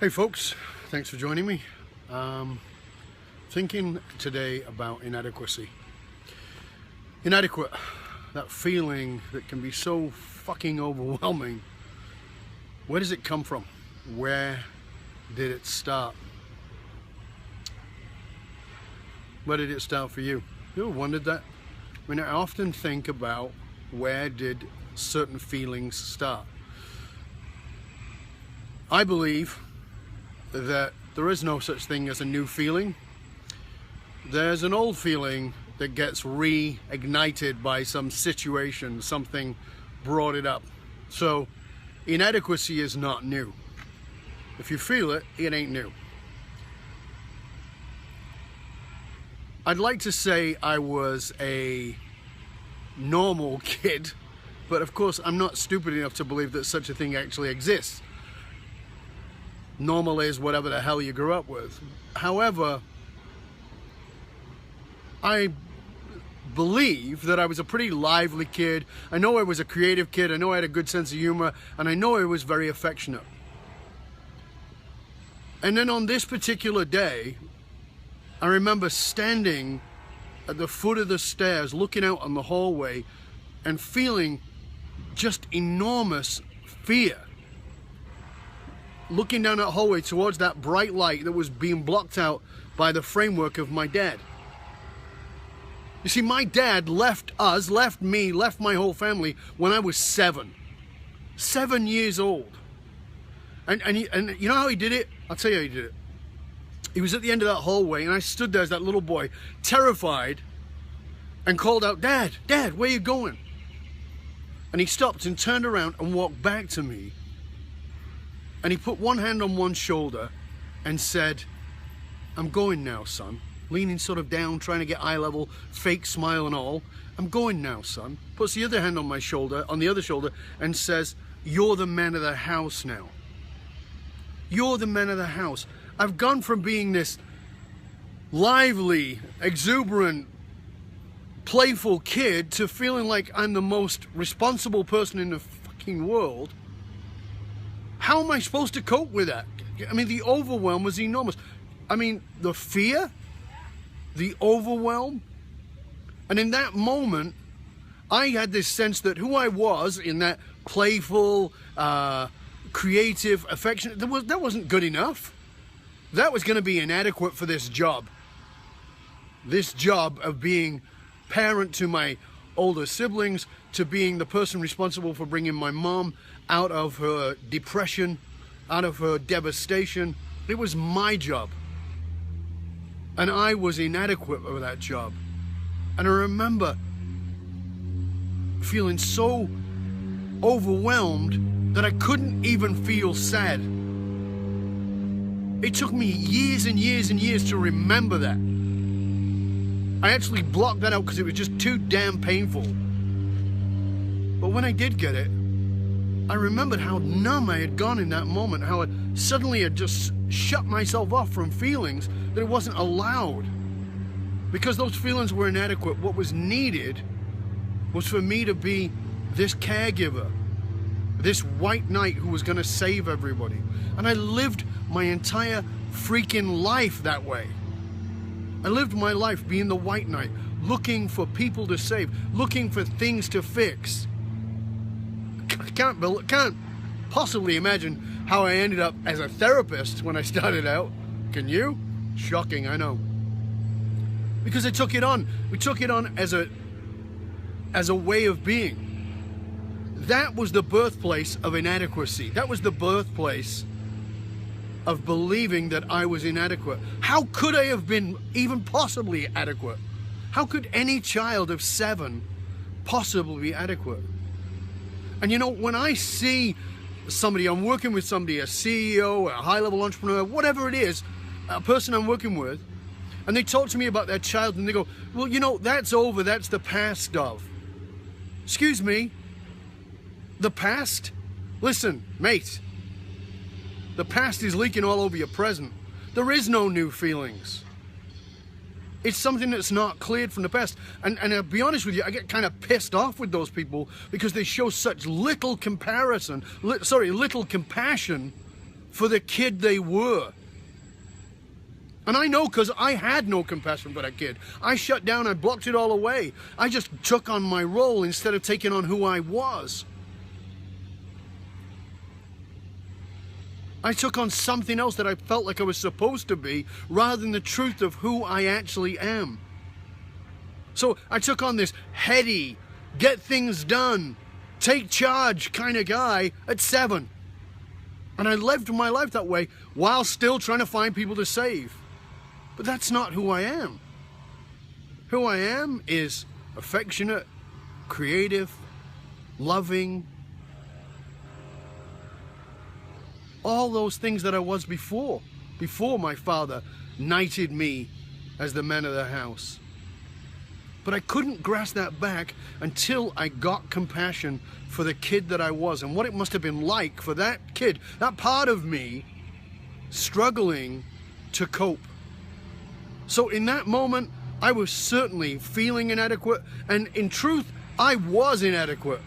Hey folks, thanks for joining me. Thinking today about inadequacy. Inadequate, that feeling that can be so fucking overwhelming. Where does it come from? Where did it start? Where did it start for you? You ever wondered that? I mean, I often think about where did certain feelings start. I believe that there is no such thing as a new feeling. There's an old feeling that gets reignited by some situation, something brought it up. So inadequacy is not new. If you feel it, it ain't new. I'd like to say I was a normal kid, but of course I'm not stupid enough to believe that such a thing actually exists. Normal is whatever the hell you grew up with. However, I believe that I was a pretty lively kid. I know I was a creative kid. I know I had a good sense of humor, and I know I was very affectionate. And then on this particular day, I remember standing at the foot of the stairs, looking out on the hallway, and feeling just enormous fear. Looking down that hallway towards that bright light that was being blocked out by the framework of my dad. You see, my dad left us, left me, left my whole family when I was 7. 7 years old. And you know how he did it? I'll tell you how he did it. He was at the end of that hallway, and I stood there as that little boy, terrified, and called out, "Dad, Dad, where you going?" And he stopped and turned around and walked back to me. And he put one hand on one shoulder and said, "I'm going now, son." Leaning sort of down, trying to get eye level, fake smile and all. "I'm going now, son." Puts the other hand on my shoulder, on the other shoulder, and says, "You're the man of the house now. You're the man of the house." I've gone from being this lively, exuberant, playful kid to feeling like I'm the most responsible person in the fucking world. How am I supposed to cope with that? I mean, the overwhelm was enormous. I mean, the fear, the overwhelm. And in that moment, I had this sense that who I was in that playful, creative, affectionate, that wasn't good enough. That was going to be inadequate for this job. This job of being parent to my older siblings, to being the person responsible for bringing my mom out of her depression, out of her devastation. It was my job. And I was inadequate for that job. And I remember feeling so overwhelmed that I couldn't even feel sad. It took me years and years and years to remember that. I actually blocked that out because it was just too damn painful. But when I did get it, I remembered how numb I had gone in that moment, how I suddenly had just shut myself off from feelings that it wasn't allowed. Because those feelings were inadequate, what was needed was for me to be this caregiver, this white knight who was going to save everybody. And I lived my entire freaking life that way. I lived my life being the white knight, looking for people to save, looking for things to fix. Can't possibly imagine how I ended up as a therapist when I started out. Can you? Shocking, I know. Because I took it on. We took it on as a way of being. That was the birthplace of inadequacy. That was the birthplace of believing that I was inadequate. How could I have been even possibly adequate? How could any child of 7 possibly be adequate? And you know, when I see somebody, I'm working with somebody, a CEO, a high-level entrepreneur, whatever it is, a person I'm working with, and they talk to me about their child and they go, "Well, you know, that's over, that's the past of." Excuse me? The past? Listen, mate, the past is leaking all over your present. There is no new feelings. It's something that's not cleared from the past. And I'll be honest with you, I get kind of pissed off with those people because they show such little little compassion for the kid they were. And I know, because I had no compassion for that kid. I shut down, I blocked it all away. I just took on my role instead of taking on who I was. I took on something else that I felt like I was supposed to be, rather than the truth of who I actually am. So I took on this heady, get things done, take charge kind of guy at 7. And I lived my life that way while still trying to find people to save. But that's not who I am. Who I am is affectionate, creative, loving, all those things that I was before my father knighted me as the man of the house. But I couldn't grasp that back until I got compassion for the kid that I was, and what it must have been like for that kid, that part of me, struggling to cope. So in that moment, I was certainly feeling inadequate, and in truth, I was inadequate.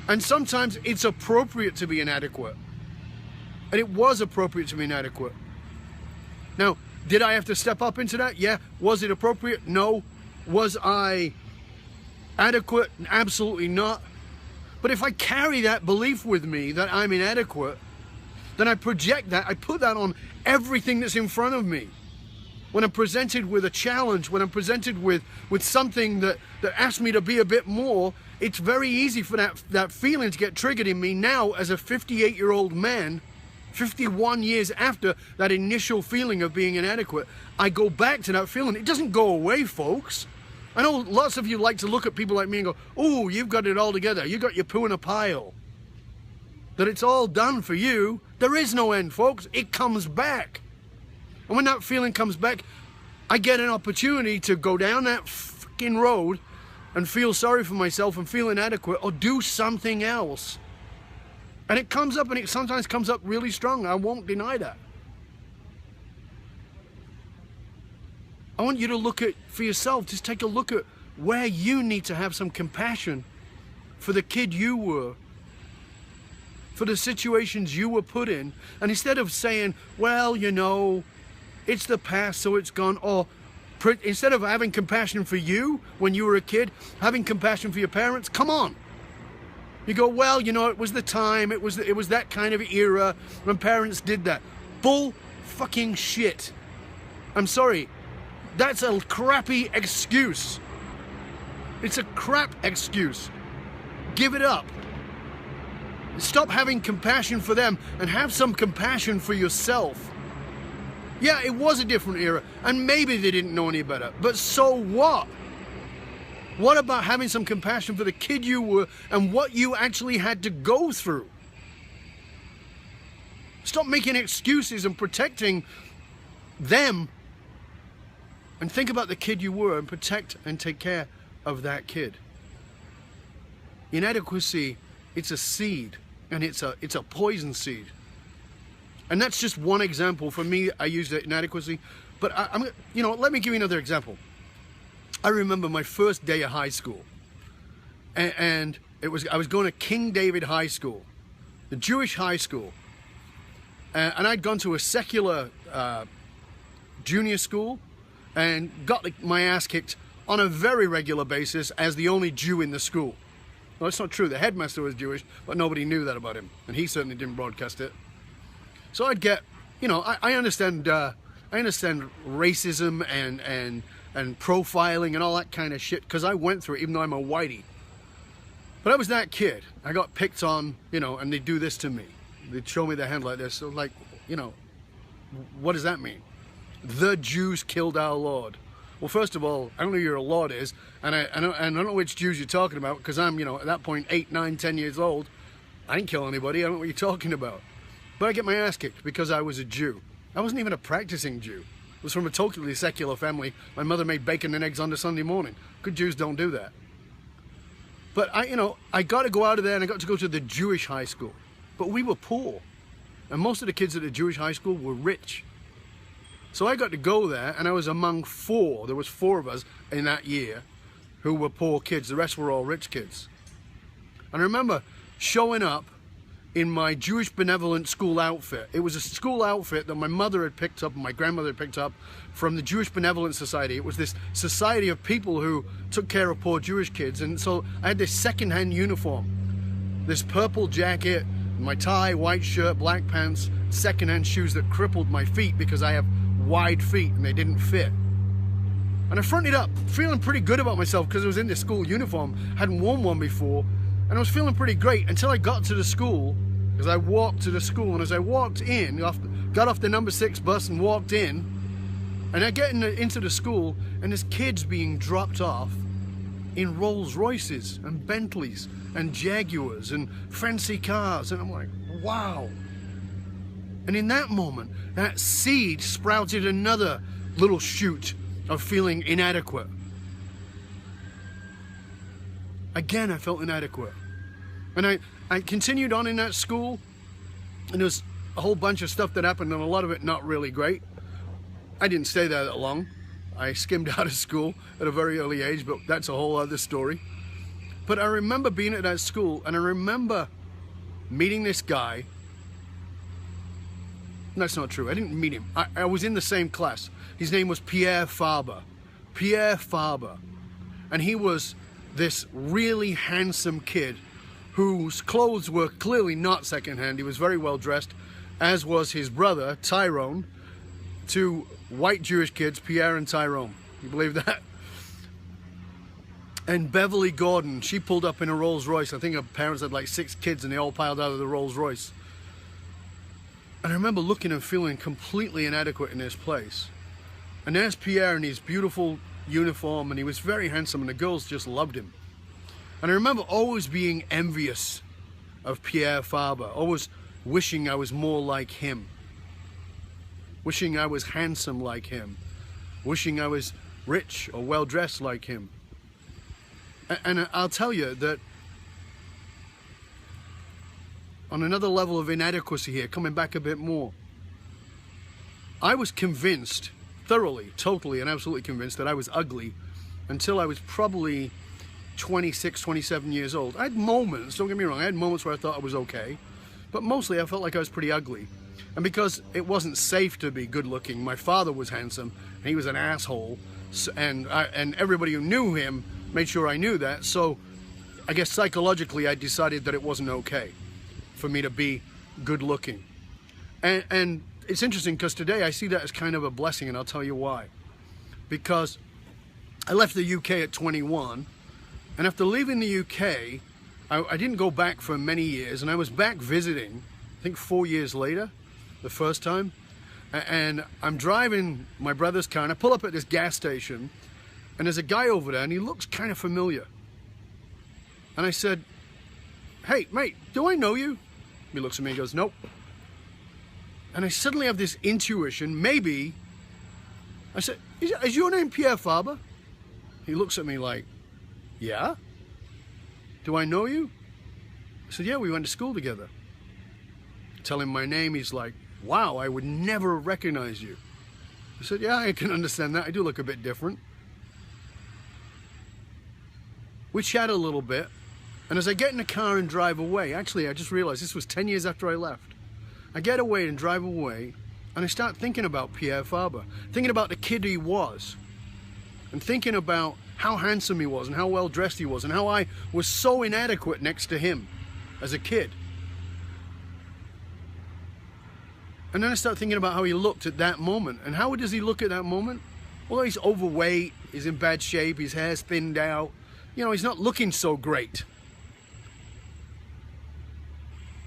And sometimes it's appropriate to be inadequate. And it was appropriate to be inadequate. Now, did I have to step up into that? Yeah. Was it appropriate? No. Was I adequate? Absolutely not. But if I carry that belief with me that I'm inadequate, then I project that, I put that on everything that's in front of me. When I'm presented with a challenge, when I'm presented with something that asks me to be a bit more, it's very easy for that feeling to get triggered in me now as a 58-year-old man, 51 years after that initial feeling of being inadequate. I go back to that feeling. It doesn't go away, folks. I know lots of you like to look at people like me and go, oh, you've got it all together. You got your poo in a pile. That it's all done for you. There is no end, folks. It comes back. And when that feeling comes back, I get an opportunity to go down that fucking road and feel sorry for myself and feel inadequate, or do something else. And it comes up, and it sometimes comes up really strong. I won't deny that. I want you to look at, for yourself, just take a look at where you need to have some compassion for the kid you were, for the situations you were put in. And instead of saying, well, you know, it's the past, so it's gone, or instead of having compassion for you when you were a kid, having compassion for your parents, come on. You go, well, you know, it was the time, it was that kind of era when parents did that. Bull fucking shit. I'm sorry. That's a crappy excuse. It's a crap excuse. Give it up. Stop having compassion for them and have some compassion for yourself. Yeah, it was a different era, and maybe they didn't know any better, but so what? What about having some compassion for the kid you were and what you actually had to go through? Stop making excuses and protecting them, and think about the kid you were and protect and take care of that kid. Inadequacy, it's a seed, and it's a poison seed. And that's just one example. For me, I used inadequacy, but let me give you another example. I remember my first day of high school, and I was going to King David High School, the Jewish high school, and I'd gone to a secular junior school and got my ass kicked on a very regular basis as the only Jew in the school. Well, that's not true. The headmaster was Jewish, but nobody knew that about him, and he certainly didn't broadcast it. So I'd get, I understand racism and profiling and all that kind of shit, because I went through it, even though I'm a whitey. But I was that kid. I got picked on, and they'd do this to me. They'd show me their hand like this. So like, what does that mean? The Jews killed our Lord. Well, first of all, I don't know who your Lord is, and I don't know which Jews you're talking about, because I'm, at that point, 8, 9, 10 years old. I didn't kill anybody. I don't know what you're talking about. But I get my ass kicked because I was a Jew. I wasn't even a practicing Jew. I was from a totally secular family. My mother made bacon and eggs on a Sunday morning. Good Jews don't do that. But I got to go out of there, and I got to go to the Jewish high school. But we were poor. And most of the kids at the Jewish high school were rich. So I got to go there, and I was among 4. There was 4 of us in that year who were poor kids. The rest were all rich kids. And I remember showing up in my Jewish benevolent school outfit. It was a school outfit that my mother had picked up and my grandmother had picked up from the Jewish Benevolent Society. It was this society of people who took care of poor Jewish kids. And so I had this second-hand uniform, this purple jacket, my tie, white shirt, black pants, second-hand shoes that crippled my feet because I have wide feet and they didn't fit. And I fronted up, feeling pretty good about myself because I was in this school uniform, hadn't worn one before, and I was feeling pretty great until I got to the school, because I walked to the school, and as I walked in, got off the number 6 bus and walked in, and I get into the school, and there's kids being dropped off in Rolls Royces and Bentleys and Jaguars and fancy cars, and I'm like, wow. And in that moment, that seed sprouted another little shoot of feeling inadequate. Again, I felt inadequate. And I continued on in that school, and there was a whole bunch of stuff that happened, and a lot of it not really great. I didn't stay there that long. I skimmed out of school at a very early age, but that's a whole other story. But I remember being at that school, and I remember meeting this guy. That's not true. I didn't meet him. I was in the same class. His name was Pierre Faber. Pierre Faber. And he was this really handsome kid whose clothes were clearly not secondhand. He was very well dressed, as was his brother, Tyrone. 2 white Jewish kids, Pierre and Tyrone. You believe that? And Beverly Gordon, she pulled up in a Rolls Royce. I think her parents had like 6 kids and they all piled out of the Rolls Royce. And I remember looking and feeling completely inadequate in this place. And there's Pierre in his beautiful uniform, and he was very handsome, and the girls just loved him. And I remember always being envious of Pierre Faber, always wishing I was more like him, wishing I was handsome like him, wishing I was rich or well-dressed like him. And I'll tell you that on another level of inadequacy here, coming back a bit more, I was convinced, thoroughly, totally and absolutely convinced, that I was ugly until I was probably 26, 27 years old. I had moments, don't get me wrong, I had moments where I thought I was okay, but mostly I felt like I was pretty ugly. And because it wasn't safe to be good looking, my father was handsome, and he was an asshole, and everybody who knew him made sure I knew that, so I guess psychologically I decided that it wasn't okay for me to be good looking. And it's interesting because today I see that as kind of a blessing, and I'll tell you why. Because I left the UK at 21, and after leaving the UK, I didn't go back for many years, and I was back visiting, I think 4 years later, the first time, and I'm driving my brother's car, and I pull up at this gas station, and there's a guy over there, and he looks kind of familiar. And I said, "Hey, mate, do I know you?" He looks at me and goes, "Nope." And I suddenly have this intuition, maybe. I said, "Is your name Pierre Faber?" He looks at me like, "Yeah." "Do I know you?" I said, "Yeah, we went to school together." Tell him my name, he's like, "Wow, I would never recognize you." I said, "Yeah, I can understand that. I do look a bit different." We chat a little bit, and as I get in the car and drive away, actually I just realized this was 10 years after I left. I get away and drive away, and I start thinking about Pierre Faber, thinking about the kid he was, and thinking about how handsome he was and how well dressed he was, and how I was so inadequate next to him as a kid. And then I start thinking about how he looked at that moment. And how does he look at that moment? Well, he's overweight, he's in bad shape, his hair's thinned out. You know, he's not looking so great.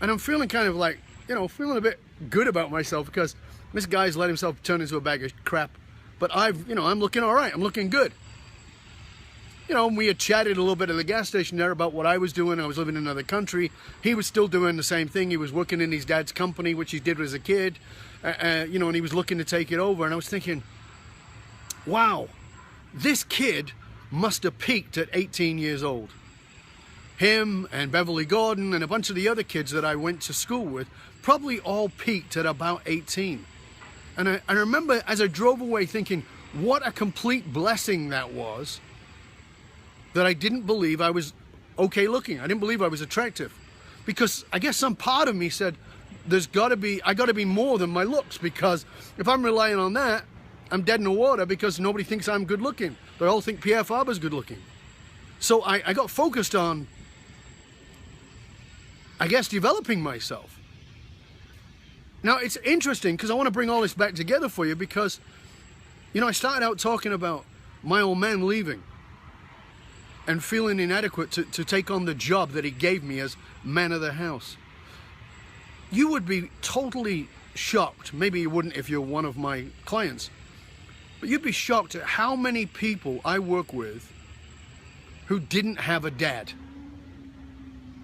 And I'm feeling kind of like, you know, feeling a bit good about myself because this guy's let himself turn into a bag of crap. But I'm looking all right, I'm looking good. You know, we had chatted a little bit at the gas station there about what I was doing. I was living in another country. He was still doing the same thing. He was working in his dad's company, which he did as a kid. You know, and he was looking to take it over. And I was thinking, wow, this kid must have peaked at 18 years old. Him and Beverly Gordon and a bunch of the other kids that I went to school with probably all peaked at about 18. And I remember as I drove away thinking, what a complete blessing that was, that I didn't believe I was okay looking. I didn't believe I was attractive. because I guess some part of me said, I got to be more than my looks, because if I'm relying on that, I'm dead in the water, because nobody thinks I'm good looking. They all think Pierre Faber's good looking. So I got focused on, I guess, developing myself. Now, it's interesting, because I want to bring all this back together for you, because, you know, I started out talking about my old man leaving and feeling inadequate to take on the job that he gave me as man of the house. You would be totally shocked, maybe you wouldn't if you're one of my clients, but you'd be shocked at how many people I work with who didn't have a dad,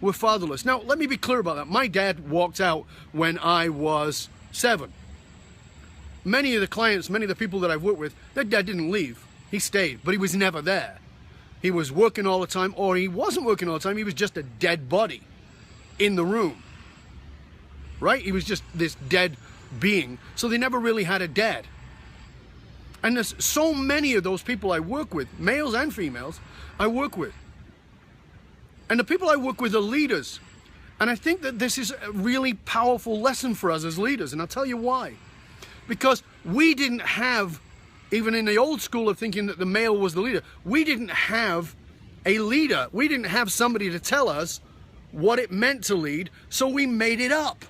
were fatherless. Now, let me be clear about that. My dad walked out when I was 7. Many of the clients, many of the people that I've worked with, their dad didn't leave. He stayed, but he was never there. He was working all the time, or he wasn't working all the time. He was just a dead body in the room, right? He was just this dead being. So they never really had a dad. And there's so many of those people I work with, males and females, I work with. And the people I work with are leaders. And I think that this is a really powerful lesson for us as leaders. And I'll tell you why. Because we didn't have, even in the old school of thinking that the male was the leader, we didn't have a leader. We didn't have somebody to tell us what it meant to lead, so we made it up.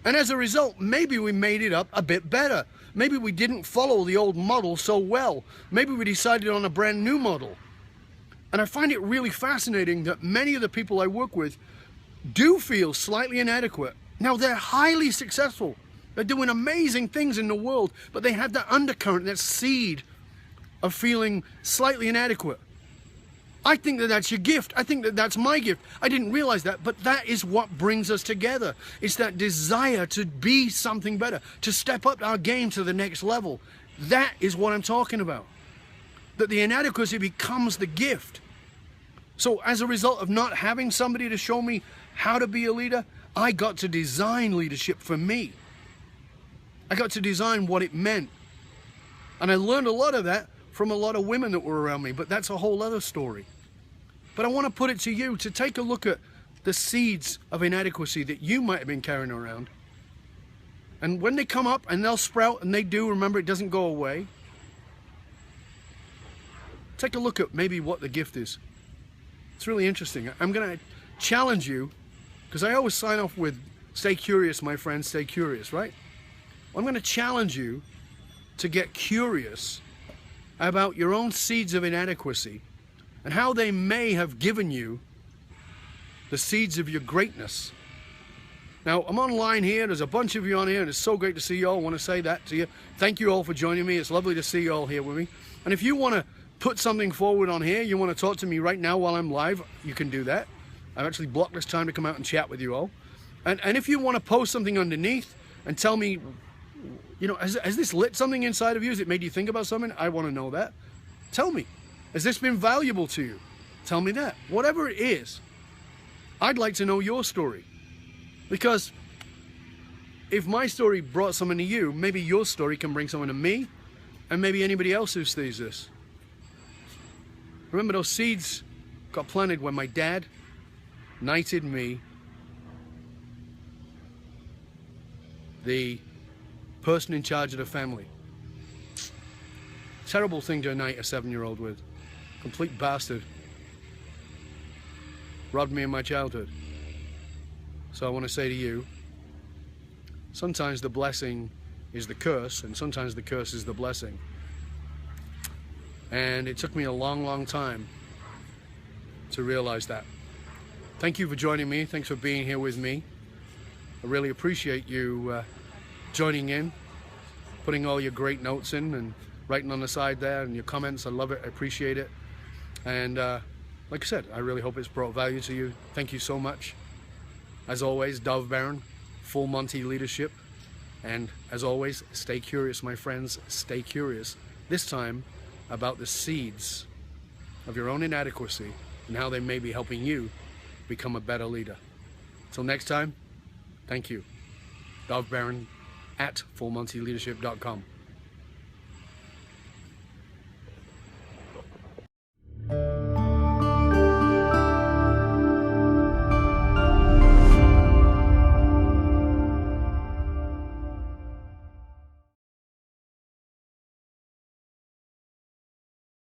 And as a result, maybe we made it up a bit better. Maybe we didn't follow the old model so well. Maybe we decided on a brand new model. And I find it really fascinating that many of the people I work with do feel slightly inadequate. Now, they're highly successful. They're doing amazing things in the world, but they have that undercurrent, that seed of feeling slightly inadequate. I think that that's your gift. I think that that's my gift. I didn't realize that, but that is what brings us together. It's that desire to be something better, to step up our game to the next level. That is what I'm talking about. That the inadequacy becomes the gift. So as a result of not having somebody to show me how to be a leader, I got to design leadership for me. I got to design what it meant. And I learned a lot of that from a lot of women that were around me, but that's a whole other story. But I want to put it to you to take a look at the seeds of inadequacy that you might have been carrying around. And when they come up, and they'll sprout, and they do, remember, it doesn't go away. Take a look at maybe what the gift is. It's really interesting. I'm going to challenge you, because I always sign off with, stay curious, my friends, stay curious, right? I'm going to challenge you to get curious about your own seeds of inadequacy and how they may have given you the seeds of your greatness. Now, I'm online here. There's a bunch of you on here, and it's so great to see you all. I want to say that to you. Thank you all for joining me. It's lovely to see you all here with me. And if you want to put something forward on here, you want to talk to me right now while I'm live, you can do that. I've actually blocked this time to come out and chat with you all. And if you want to post something underneath and tell me, you know, has this lit something inside of you? Has it made you think about something? I want to know that. Tell me. Has this been valuable to you? Tell me that. Whatever it is, I'd like to know your story. Because if my story brought something to you, maybe your story can bring something to me, and maybe anybody else who sees this. Remember, those seeds got planted when my dad knighted me the person in charge of the family. Terrible thing to knight a 7-year-old with. Complete bastard. Robbed me in my childhood. So I want to say to you, sometimes the blessing is the curse, and sometimes the curse is the blessing. And it took me a long, long time to realize that. Thank you for joining me. Thanks for being here with me. I really appreciate you joining in, putting all your great notes in and writing on the side there, and your comments. I love it. I appreciate it. And like I said, I really hope it's brought value to you. Thank you so much. As always, Dove Baron, Full Monty Leadership. And as always, stay curious, my friends. Stay curious. This time about the seeds of your own inadequacy and how they may be helping you become a better leader. Till next time, thank you. Dove Baron at fullmontyleadership.com.